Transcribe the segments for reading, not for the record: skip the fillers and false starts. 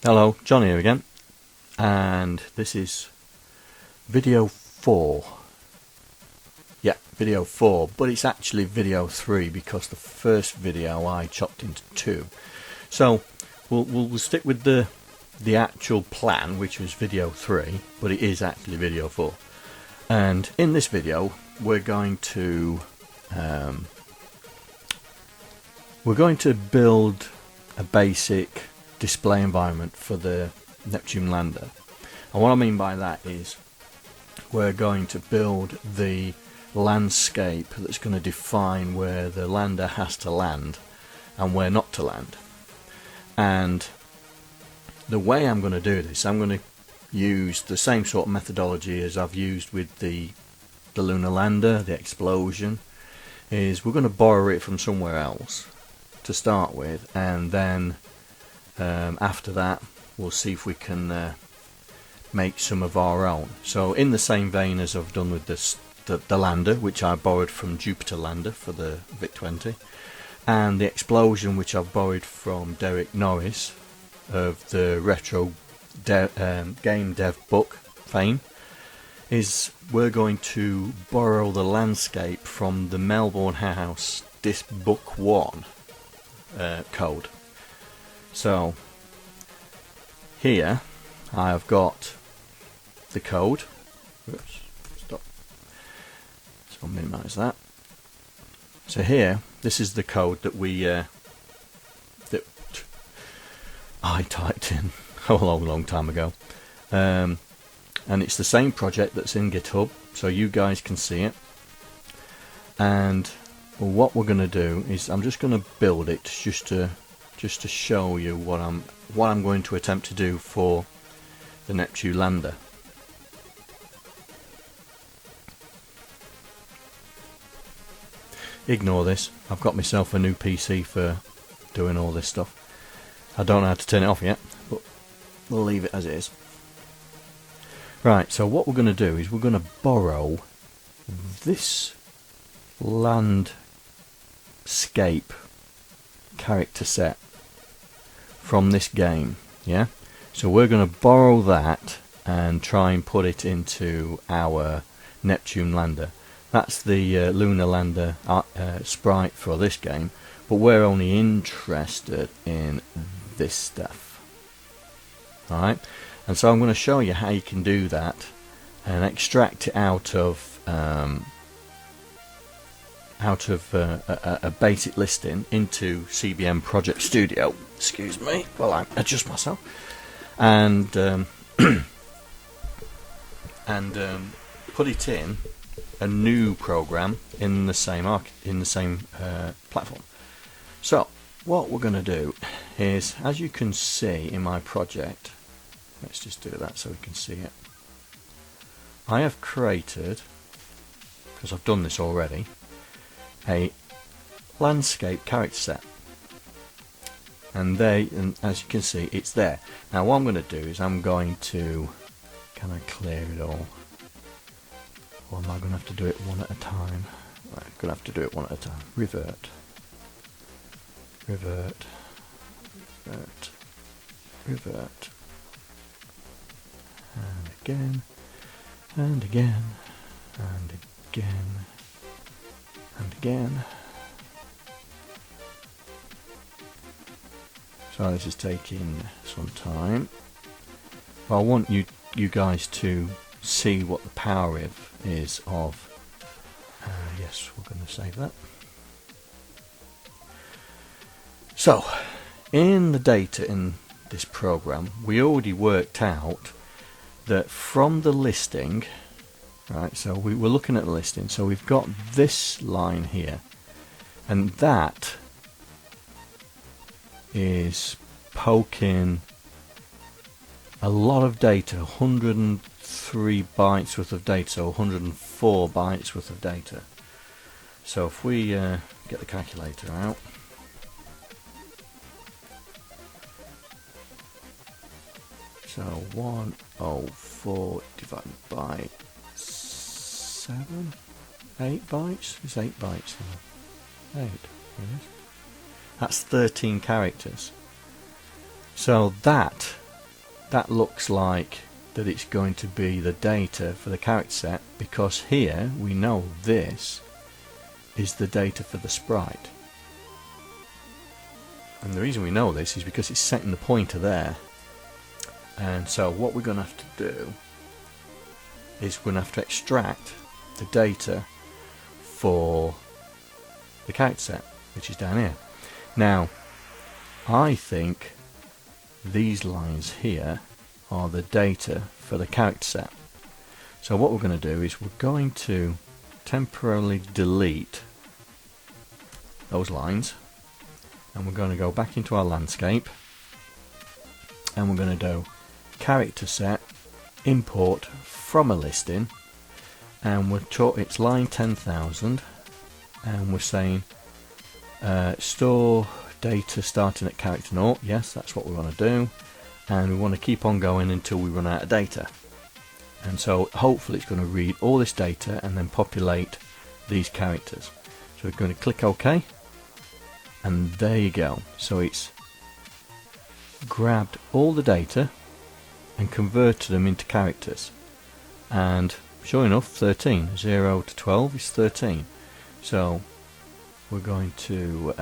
Hello, John here again, and this is video 4. Yeah, video 4, but it's actually video 3 because the first video I chopped into 2. So we'll stick with the actual plan, which was video 3, but it is actually video 4. And in this video, we're going to build a basic display environment for the Neptune Lander. And what I mean by that is we're going to build the landscape that's going to define where the lander has to land and where not to land. And the way I'm going to do this, I'm going to use the same sort of methodology as I've used with the lunar lander, the explosion, is we're going to borrow it from somewhere else to start with, and then after that we'll see if we can make some of our own. So in the same vein as I've done with the lander, which I borrowed from Jupiter Lander for the VIC II, and the explosion, which I've borrowed from Derek Norris of the retro game dev book fame, is we're going to borrow the landscape from the Melbourne House Disc Book 1 code. So here I've got the code. Oops, stop. So I'll minimize that. So here, this is the code that that I typed in a long time ago, and it's the same project that's in GitHub, so you guys can see it. And what we're going to do is I'm just going to build it just to show you what I'm going to attempt to do for the Neptune Lander. Ignore this, I've got myself a new PC for doing all this stuff. I don't know how to turn it off yet, but we'll leave it as it is. Right, so what we're going to do is we're going to borrow this landscape character set from this game. Yeah, so we're going to borrow that and try and put it into our Neptune Lander. That's the lunar lander sprite for this game, but we're only interested in this stuff. Alright, and so I'm going to show you how you can do that and extract it out of a basic listing into CBM Project Studio. Excuse me while I adjust myself, and put it in a new program in the same platform. So what we're going to do is, as you can see in my project, let's just do that so we can see it. I have created, because I've done this already, a landscape character set, and as you can see, it's there. Now what I'm going to do is I'm going to clear it all, or am I going to have to do it one at a time? Right, I'm going to have to do it one at a time. Revert, revert, revert, revert, and again, and again, and again, and again. So this is taking some time. But I want you guys to see what the power is of. Yes, we're going to save that. So, in the data in this program, we already worked out that from the listing, right? So we were looking at the listing. So we've got this line here, and that is poking a lot of data, 103 bytes worth of data, so 104 bytes worth of data. So if we get the calculator out, So 104 divided by 7, 8 bytes. It's 8 bytes. 8. Yes. That's 13 characters. So that looks like that it's going to be the data for the character set, because here we know this is the data for the sprite. And the reason we know this is because it's setting the pointer there. And so what we're going to have to do is we're going to have to extract the data for the character set, which is down here. Now, I think these lines here are the data for the character set. So what we're going to do is we're going to temporarily delete those lines, and we're going to go back into our landscape, and we're going to do character set import from a listing, and it's line 10,000, and we're saying store data starting at character 0. Yes, that's what we want to do, and we want to keep on going until we run out of data. And so hopefully it's going to read all this data and then populate these characters. So we're going to click OK, and there you go. So it's grabbed all the data and converted them into characters, and sure enough, 13. 0 to 12 is 13. So we're going to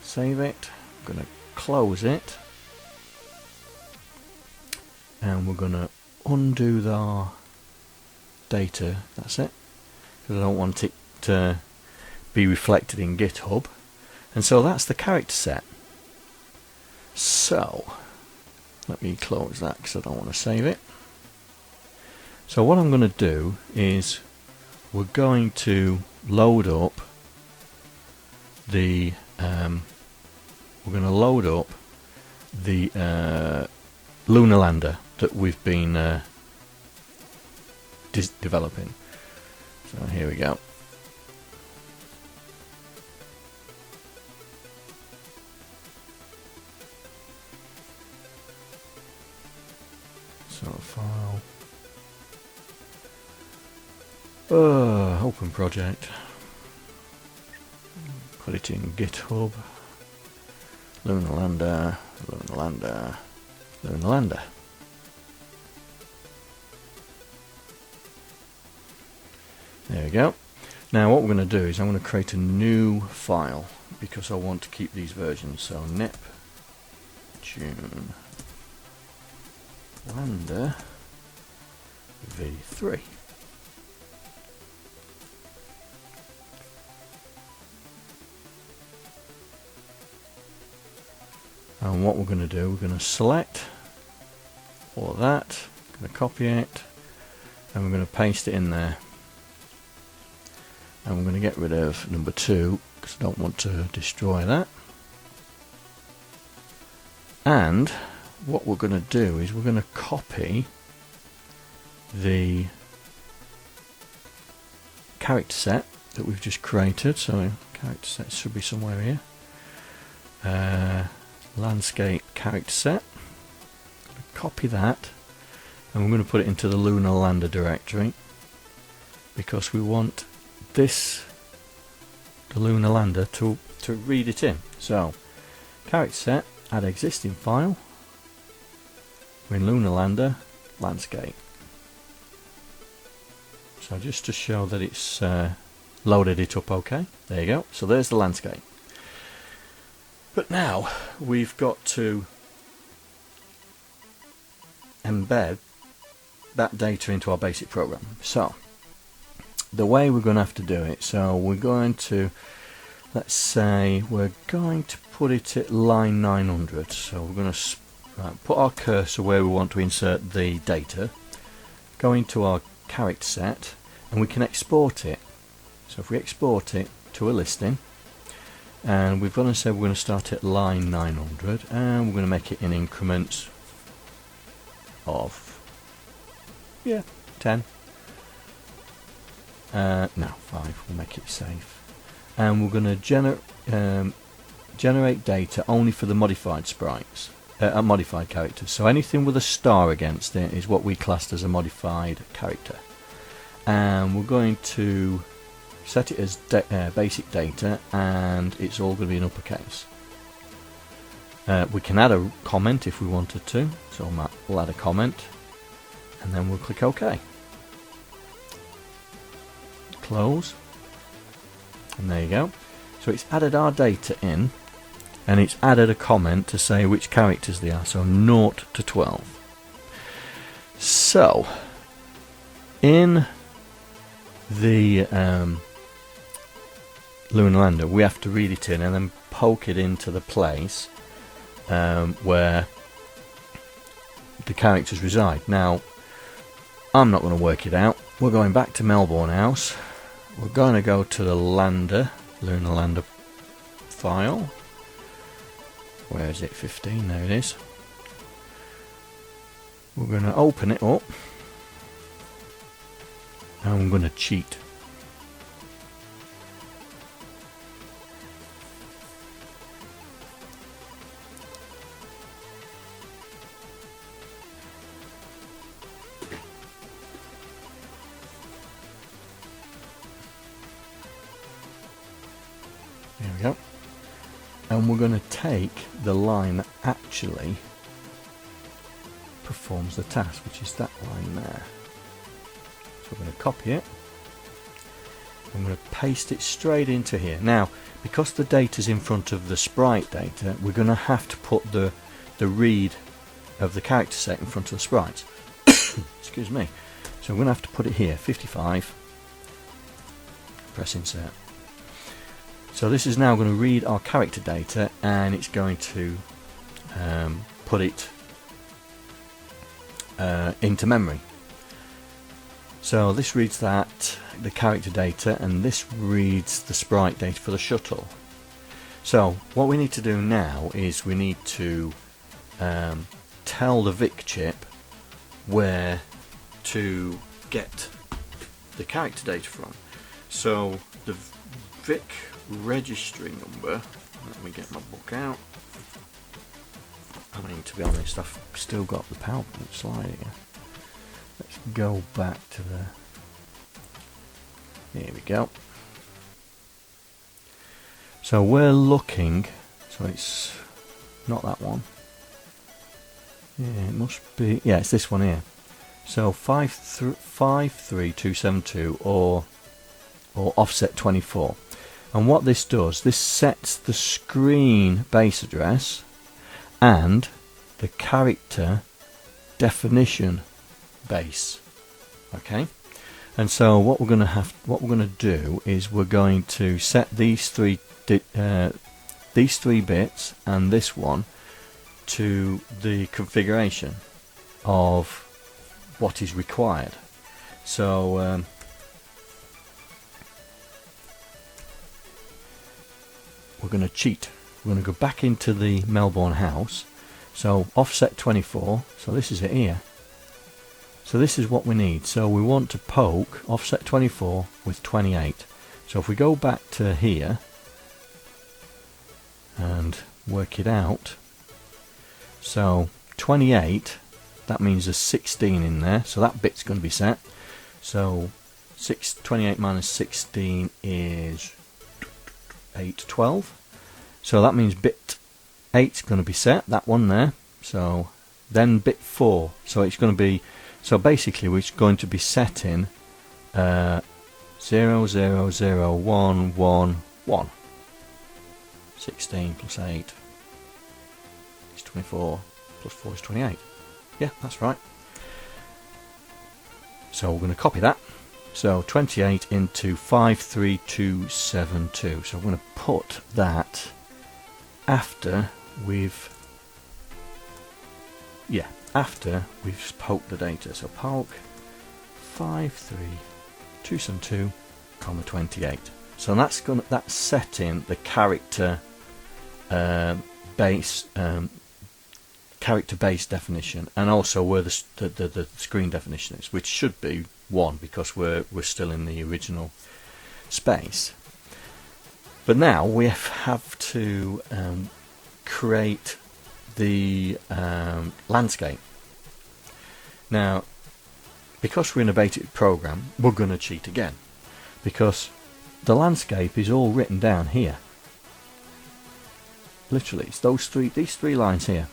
save it, we're going to close it, and we're going to undo our data. That's it, because I don't want it to be reflected in GitHub. And so that's the character set. So let me close that because I don't want to save it. So what I'm going to do is we're going to load up the Lunar Lander that we've been developing. So here we go. So file, open project, put it in GitHub, Lunar Lander, Lunar Lander, Lunar Lander. There we go. Now what we're going to do is I'm going to create a new file because I want to keep these versions. So Neptune Lander V3. And what we're going to do, we're going to select all of that, going to copy it, and we're going to paste it in there. And we're going to get rid of number 2 because I don't want to destroy that. And what we're going to do is we're going to copy the character set that we've just created. So character set should be somewhere here. Landscape character set. Copy that, and we're going to put it into the Lunar Lander directory because we want the Lunar Lander to read it in. So character set, add existing file. We're in Lunar Lander landscape. So just to show that it's loaded it up okay. There you go. So there's the landscape. But now we've got to embed that data into our basic program. So the way we're going to have to do it, so we're going to, let's say we're going to put it at line 900. So we're going to put our cursor where we want to insert the data, go into our character set, and we can export it. So if we export it to a listing, and we've got to say we're going to start at line 900, and we're going to make it in increments of 10. No, 5. We'll make it safe. And we're going to generate data only for the modified sprites. modified character. So anything with a star against it is what we classed as a modified character. And we're going to set it as basic data, and it's all going to be in uppercase. We can add a comment if we wanted to, so we'll add a comment, and then we'll click OK. Close, and there you go. So it's added our data in, and it's added a comment to say which characters they are, so 0 to 12. So in the Lunar Lander, we have to read it in and then poke it into the place where the characters reside. Now, I'm not going to work it out. We're going back to Melbourne House. We're going to go to the Lander, Lunar Lander file. Where is it? 15, there it is. We're going to open it up, and I'm going to cheat. There we go. And we're going to take the line that actually performs the task, which is that line there. So we're going to copy it. I'm going to paste it straight into here. Now, because the data's in front of the sprite data, we're going to have to put the read of the character set in front of the sprites. Excuse me. So I'm going to have to put it here, 55. Press insert. So this is now going to read our character data, and it's going to put it into memory. So this reads the character data, and this reads the sprite data for the shuttle. So what we need to do now is we need to tell the VIC chip where to get the character data from. So the VIC registry number, let me get my book out. I mean, to be honest, I've still got the PowerPoint slide here. Let's go back to the, here we go. So we're looking, so it's not that one. Yeah, it must be, yeah, it's this one here. So 53272 or offset 24. And what this does, this sets the screen base address and the character definition base. Okay, and so what we're going to do is we're going to set these three bits and this one to the configuration of what is required. So we're going to cheat. We're going to go back into the Melbourne house. So offset 24. So this is it here. So this is what we need. So we want to poke offset 24 with 28. So if we go back to here and work it out. So 28, that means there's 16 in there. So that bit's going to be set. So 28 minus 16 is 8, 12. So that means bit 8 is going to be set, that one there. So then bit 4. So it's going to be, so basically we're going to be setting 0, 0, 0, 1, 1, 1. 16 plus 8 is 24, plus 4 is 28. Yeah, that's right. So we're going to copy that. So 28 into 53272. So I'm going to put that after we've poked the data. So poke 53272, 28. So that's setting the character base definition, and also where the screen definition is, which should be 1 because we're still in the original space. But now we have to create the landscape. Now, because we're in a basic program, we're going to cheat again, because the landscape is all written down here. Literally, it's these three lines here.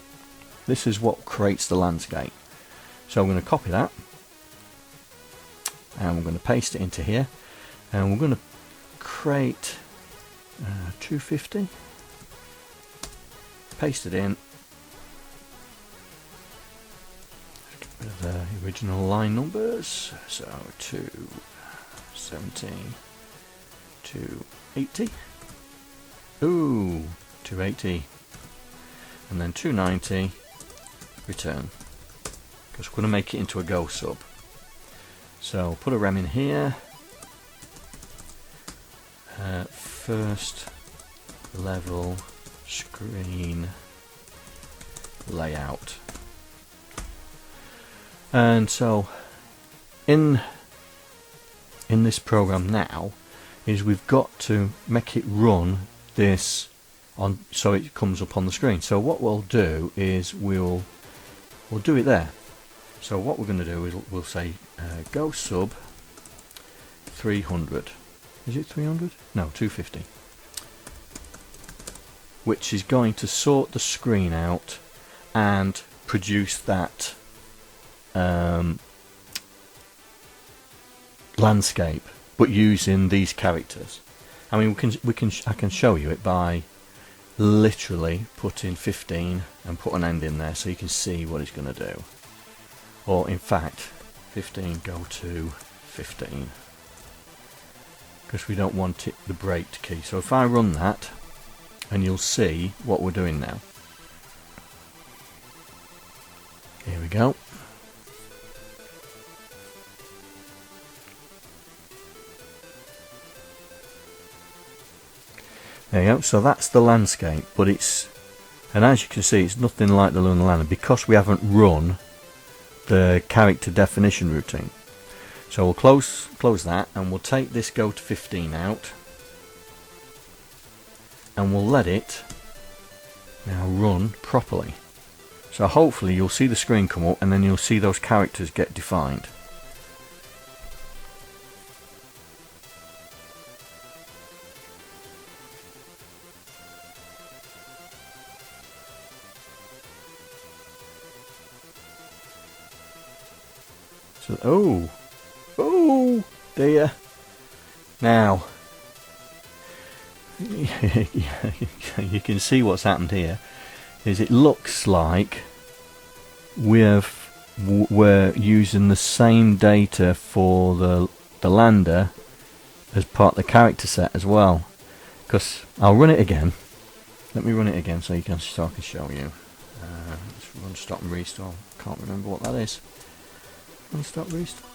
This is what creates the landscape. So I'm going to copy that, and we're going to paste it into here, and we're going to create 250, paste it in. Get rid of the original line numbers, so 270, 280, ooh, 280, and then 290, return, because we're going to make it into a Go sub. So put a rem in here, first level screen layout. And so in this program now is we've got to make it run this on, so it comes up on the screen. So what we'll do is we'll do it there. So what we're going to do is we'll say Go sub 300. Is it 300? No, 250. Which is going to sort the screen out and produce that landscape, but using these characters. I mean, I can show you it by literally putting 15 and put an end in there, so you can see what it's going to do. Or in fact, 15 go to 15, because we don't want it the break key. So if I run that, and you'll see what we're doing now. Here we go. There you go. So that's the landscape, but it's, and as you can see, it's nothing like the Lunar Lander because we haven't run the character definition routine. So we'll close that, and we'll take this Go to 15 out, and we'll let it now run properly. So hopefully you'll see the screen come up, and then you'll see those characters get defined. So, oh dear. Now, you can see what's happened here. Is it looks like we're using the same data for the lander as part of the character set as well. Because I'll run it again. Let me run it again so I can show you. Let's run stop and restore. Can't remember what that is. Run stop restore.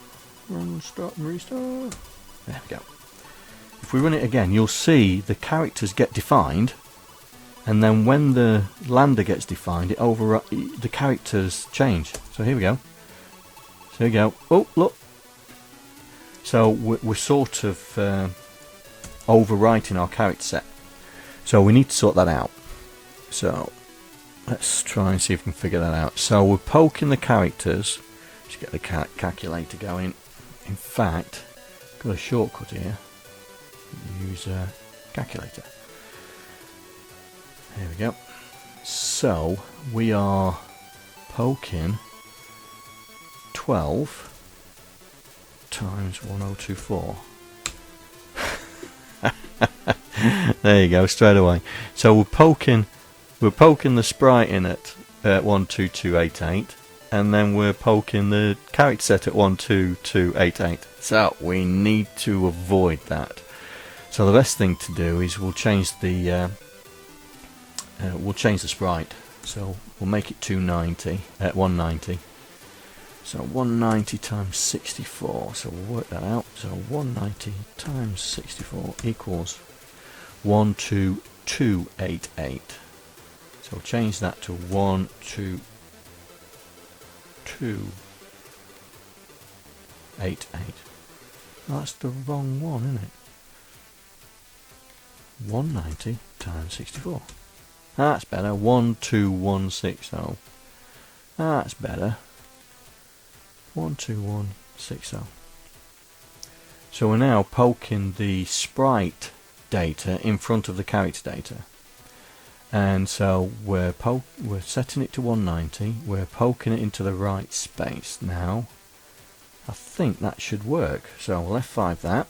Run stop and restore. There we go. If we run it again, you'll see the characters get defined, and then when the lander gets defined, the characters change. So here we go. So here we go. Oh, look. So we're sort of overwriting our character set. So we need to sort that out. So let's try and see if we can figure that out. So we're poking the characters. Just get the calculator going. In fact, got a shortcut here. Use a calculator. There we go. So we are poking 12 times 1024. There you go, straight away. So we're poking the sprite in at 12288, and then we're poking the character set at 12288. So we need to avoid that. So the best thing to do is we'll change the sprite. So we'll make it 290 at 190. So 190 times 64. So we'll work that out. So 190 times 64 equals 12288. So we'll change that to 12288. Oh, that's the wrong one, isn't it? 190 times 64. That's better. 12160. That's better. 12160. So we're now poking the sprite data in front of the character data. And so we're setting it to 190. We're poking it into the right space now. I think that should work. So we'll F5 that.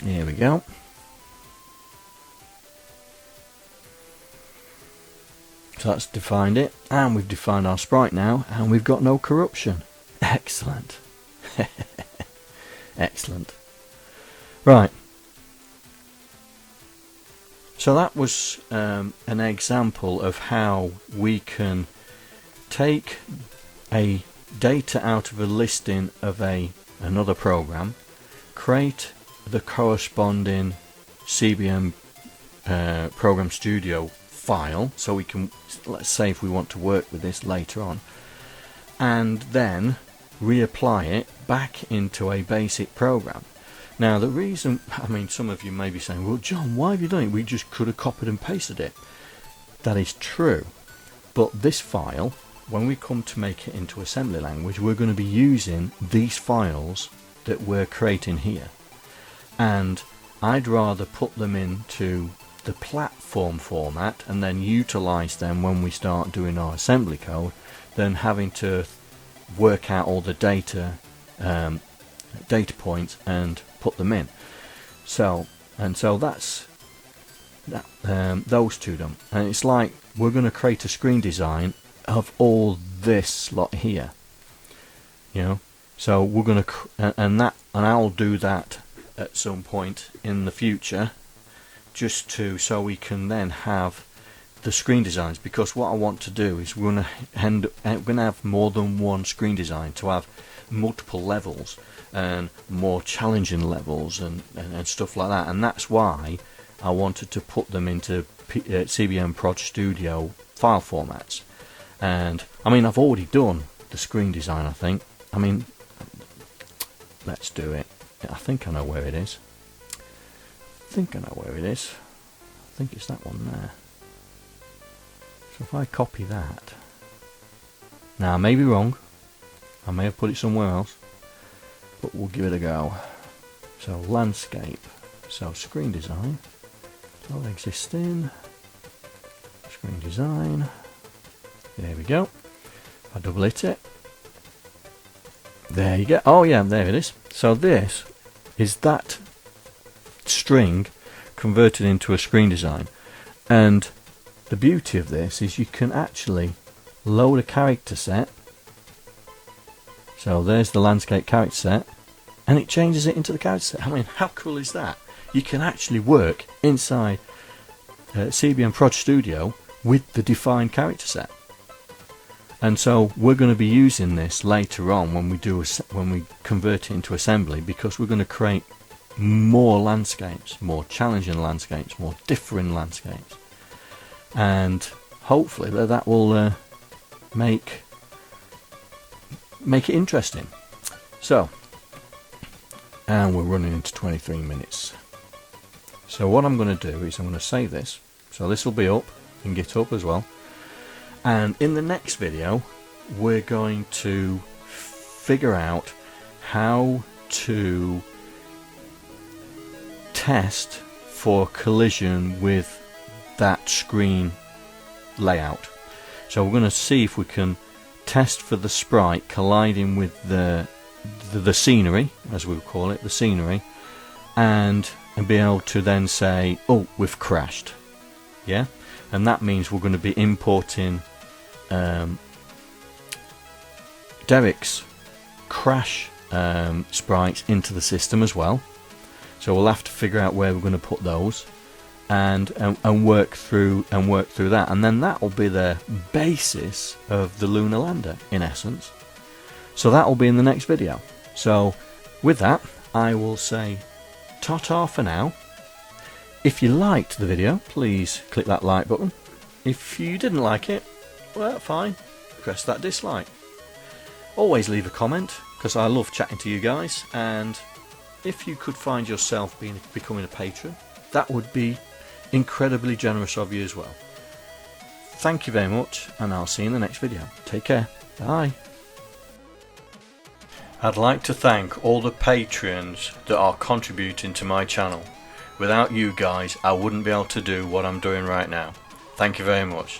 Here we go. So that's defined it, and we've defined our sprite now, and we've got no corruption. Excellent. Excellent. Right. So that was an example of how we can take a data out of a listing of another program, create the corresponding CBM Program Studio file, so we can, let's say if we want to work with this later on, and then reapply it back into a basic program. Now the reason, I mean, some of you may be saying, well John, why have you done it? We just could have copied and pasted it. That is true, but this file, when we come to make it into assembly language, we're going to be using these files that we're creating here, and I'd rather put them into the platform format and then utilize them when we start doing our assembly code than having to work out all the data points and put them in. So that's that, those two done, and it's like we're going to create a screen design of all this lot here, you know. So we're going to and I'll do that at some point in the future, just so we can then have the screen designs, because what I want to do is we're going to have more than one screen design to have multiple levels and more challenging levels and stuff like that, and that's why I wanted to put them into CBM Prod Studio file formats. And I mean, I've already done the screen design, I think. I mean, let's do it. I think I know where it is. I think it's that one there. So if I copy that, now I may be wrong, I may have put it somewhere else, but we'll give it a go. So landscape, so screen design, so existing, screen design, there we go. I double hit it, there you go. Oh yeah, there it is. So this is that string converted into a screen design, and the beauty of this is you can actually load a character set. So there's the landscape character set, and it changes it into the character set. I mean, how cool is that? You can actually work inside CBM Prod Studio with the defined character set. And so we're going to be using this later on when we convert it into assembly, because we're going to create more landscapes, more challenging landscapes, more differing landscapes, and hopefully that will make it interesting. So, and we're running into 23 minutes. So what I'm going to do is I'm going to save this. So this will be up in GitHub as well. And in the next video, we're going to figure out how to test for collision with that screen layout. So we're going to see if we can test for the sprite colliding with the scenery, as we would call it, the scenery, and be able to then say, oh, we've crashed. Yeah, and that means we're going to be importing Derek's crash sprites into the system as well. So we'll have to figure out where we're going to put those, and work through that, and then that will be the basis of the lunar lander in essence. So that will be in the next video. So with that, I will say ta-ta for now. If you liked the video, please click that like button. If you didn't like it, well, fine, press that dislike. Always leave a comment, because I love chatting to you guys, and if you could find yourself becoming a patron, that would be incredibly generous of you as well. Thank you very much, and I'll see you in the next video. Take care. Bye. I'd like to thank all the patrons that are contributing to my channel. Without you guys, I wouldn't be able to do what I'm doing right now. Thank you very much.